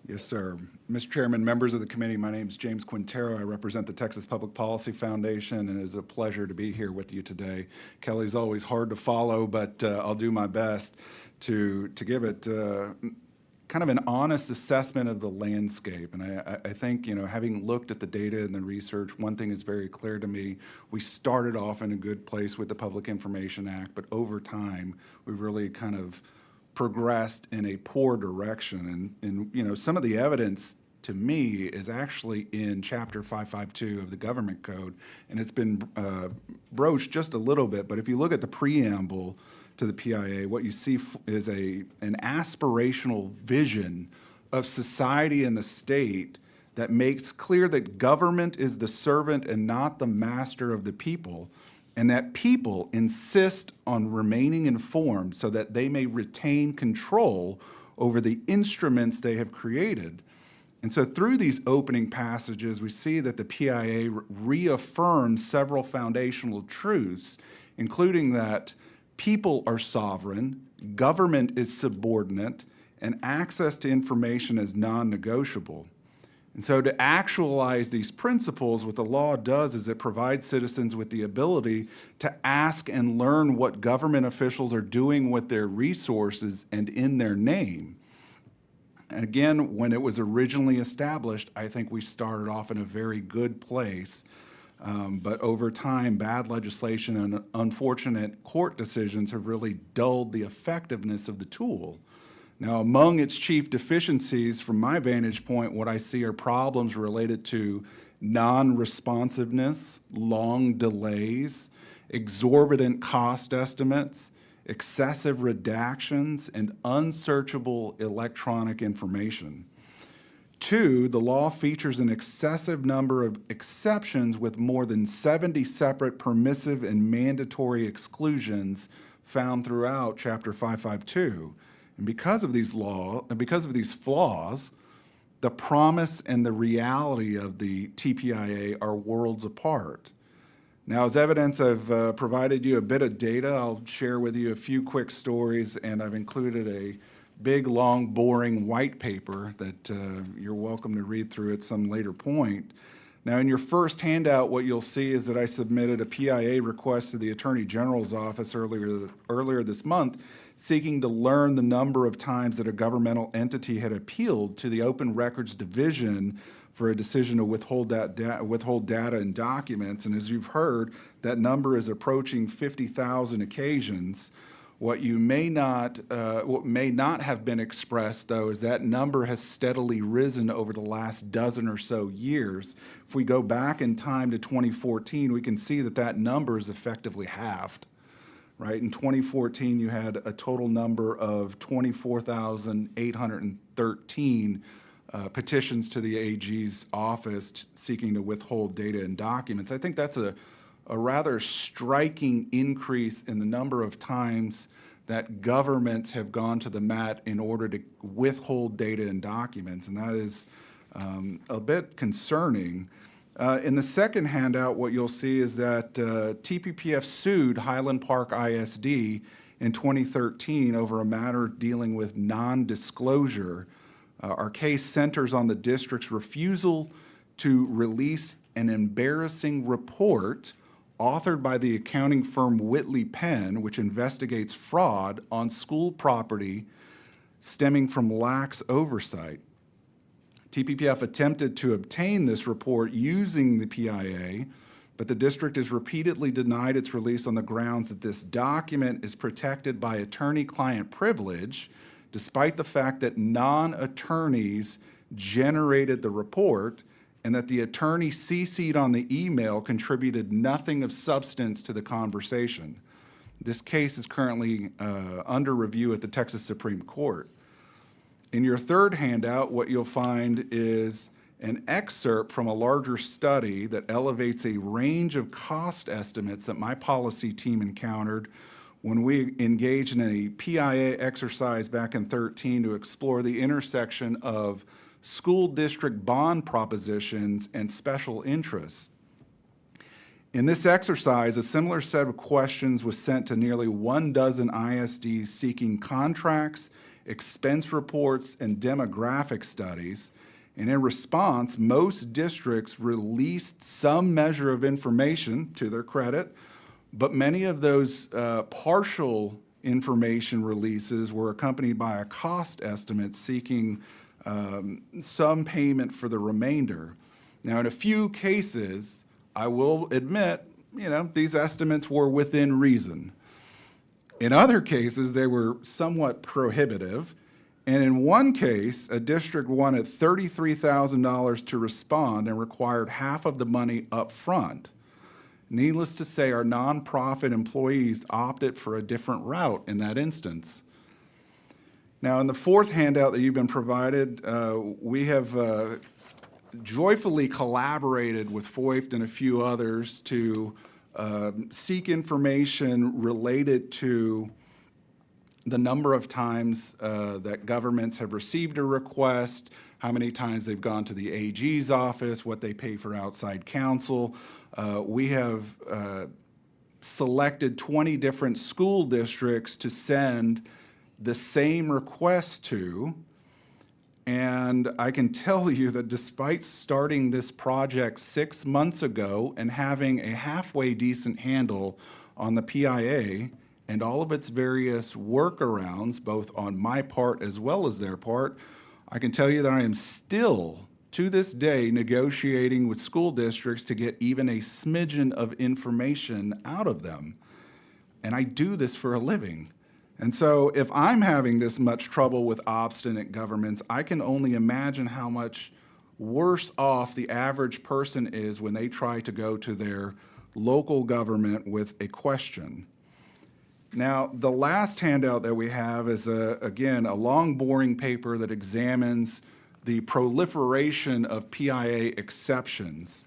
Yes, sir. Mr. Chairman, members of the committee, my name is James Quintero. I represent the Texas Public Policy Foundation, and it is a pleasure to be here with you today. Kelly's always hard to follow, but I'll do my best to give it kind of an honest assessment of the landscape. And I think, having looked at the data and the research, one thing is very clear to me. We started off in a good place with the Public Information Act, but over time, we really kind of progressed in a poor direction. And some of the evidence to me is actually in Chapter 552 of the Government Code, and it's been broached just a little bit, but if you look at the preamble to the PIA, what you see is an aspirational vision of society and the state that makes clear that government is the servant and not the master of the people, and that people insist on remaining informed so that they may retain control over the instruments they have created. And so through these opening passages, we see that the PIA reaffirms several foundational truths, including that people are sovereign, government is subordinate, and access to information is non-negotiable. And so to actualize these principles, what the law does is it provides citizens with the ability to ask and learn what government officials are doing with their resources and in their name. And again, when it was originally established, I think we started off in a very good place. But over time, bad legislation and unfortunate court decisions have really dulled the effectiveness of the tool. Now, among its chief deficiencies, from my vantage point, what I see are problems related to non-responsiveness, long delays, exorbitant cost estimates, excessive redactions, and unsearchable electronic information. 2, the law features an excessive number of exceptions with more than 70 separate permissive and mandatory exclusions found throughout Chapter 552. And because of these flaws, the promise and the reality of the TPIA are worlds apart. Now, as evidence, I've provided you a bit of data. I'll share with you a few quick stories, and I've included a big, long, boring white paper that you're welcome to read through at some later point. Now, in your first handout, what you'll see is that I submitted a PIA request to the Attorney General's office earlier this month, seeking to learn the number of times that a governmental entity had appealed to the Open Records Division for a decision to withhold data and documents. And as you've heard, that number is approaching 50,000 occasions. What may not have been expressed, though, is that number has steadily risen over the last dozen or so years. If we go back in time to 2014, we can see that that number is effectively halved. Right? In 2014, you had a total number of 24,813 petitions to the AG's office seeking to withhold data and documents. I think that's a rather striking increase in the number of times that governments have gone to the mat in order to withhold data and documents, and that is a bit concerning. In the second handout, what you'll see is that TPPF sued Highland Park ISD in 2013 over a matter dealing with non-disclosure. Our case centers on the district's refusal to release an embarrassing report authored by the accounting firm Whitley Penn, which investigates fraud on school property stemming from lax oversight. TPPF attempted to obtain this report using the PIA, but the district has repeatedly denied its release on the grounds that this document is protected by attorney-client privilege, despite the fact that non-attorneys generated the report and that the attorney CC'd on the email contributed nothing of substance to the conversation. This case is currently under review at the Texas Supreme Court. In your third handout, what you'll find is an excerpt from a larger study that elevates a range of cost estimates that my policy team encountered when we engaged in a PIA exercise back in 2013 to explore the intersection of school district bond propositions and special interests. In this exercise, a similar set of questions was sent to nearly 1 dozen ISDs seeking contracts expense reports, and demographic studies. And in response, most districts released some measure of information, to their credit, but many of those partial information releases were accompanied by a cost estimate seeking some payment for the remainder. Now, in a few cases, I will admit, these estimates were within reason. In other cases, they were somewhat prohibitive. And in one case, a district wanted $33,000 to respond and required half of the money up front. Needless to say, our nonprofit employees opted for a different route in that instance. Now, in the fourth handout that you've been provided, we have joyfully collaborated with FOIFT and a few others to seek information related to the number of times that governments have received a request, how many times they've gone to the AG's office, what they pay for outside counsel. We have selected 20 different school districts to send the same request to, and I can tell you that despite starting this project 6 months ago and having a halfway decent handle on the PIA and all of its various workarounds, both on my part as well as their part, I can tell you that I am still, to this day, negotiating with school districts to get even a smidgen of information out of them. And I do this for a living. And so if I'm having this much trouble with obstinate governments, I can only imagine how much worse off the average person is when they try to go to their local government with a question. Now, the last handout that we have is, again, a long, boring paper that examines the proliferation of PIA exceptions.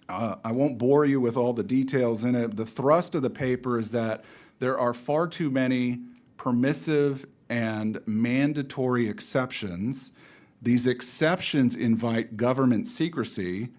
I won't bore you with all the details in it. The thrust of the paper is that there are far too many permissive and mandatory exceptions. These exceptions invite government secrecy,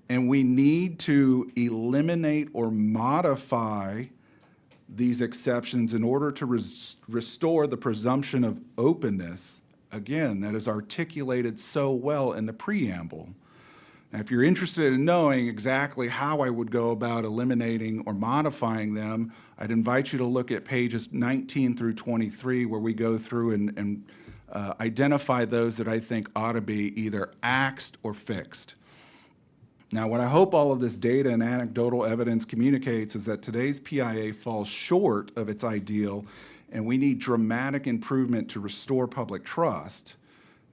and we need to eliminate or modify these exceptions in order to restore the presumption of openness, again, that is articulated so well in the preamble. Now, if you're interested in knowing exactly how I would go about eliminating or modifying them, I'd invite you to look at pages 19 through 23, where we go through and identify those that I think ought to be either axed or fixed. Now, what I hope all of this data and anecdotal evidence communicates is that today's PIA falls short of its ideal, and we need dramatic improvement to restore public trust.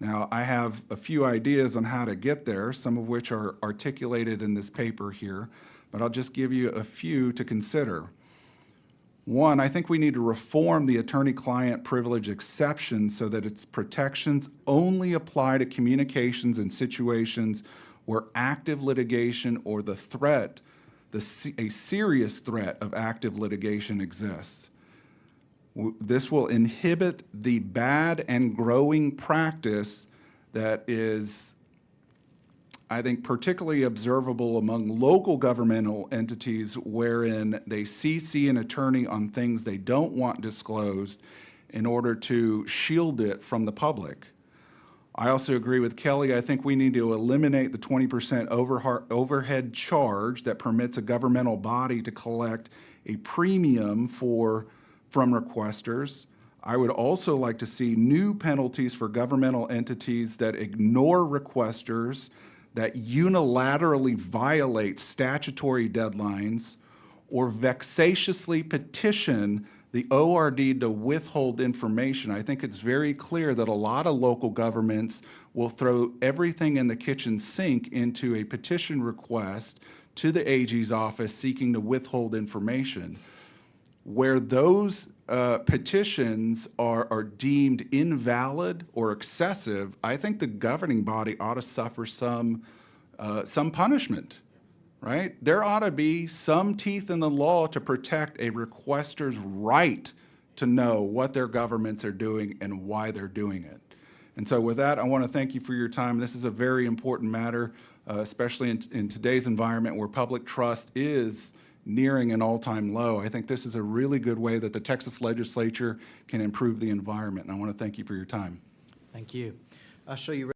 Now, I have a few ideas on how to get there, some of which are articulated in this paper here, but I'll just give you a few to consider. One, I think we need to reform the attorney-client privilege exception so that its protections only apply to communications in situations where active litigation or the threat, a serious threat of active litigation exists. This will inhibit the bad and growing practice that is, I think, particularly observable among local governmental entities wherein they CC an attorney on things they don't want disclosed in order to shield it from the public. I also agree with Kelly. I think we need to eliminate the 20% overhead charge that permits a governmental body to collect a premium from requesters. I would also like to see new penalties for governmental entities that ignore requesters, that unilaterally violate statutory deadlines, or vexatiously petition the ORD to withhold information. I think it's very clear that a lot of local governments will throw everything in the kitchen sink into a petition request to the AG's office seeking to withhold information. Where those petitions are deemed invalid or excessive, I think the governing body ought to suffer some punishment, right? There ought to be some teeth in the law to protect a requester's right to know what their governments are doing and why they're doing it. And so with that, I want to thank you for your time. This is a very important matter, especially in today's environment where public trust is nearing an all-time low. I think this is a really good way that the Texas Legislature can improve the environment, and I want to thank you for your time. Thank you. I'll show you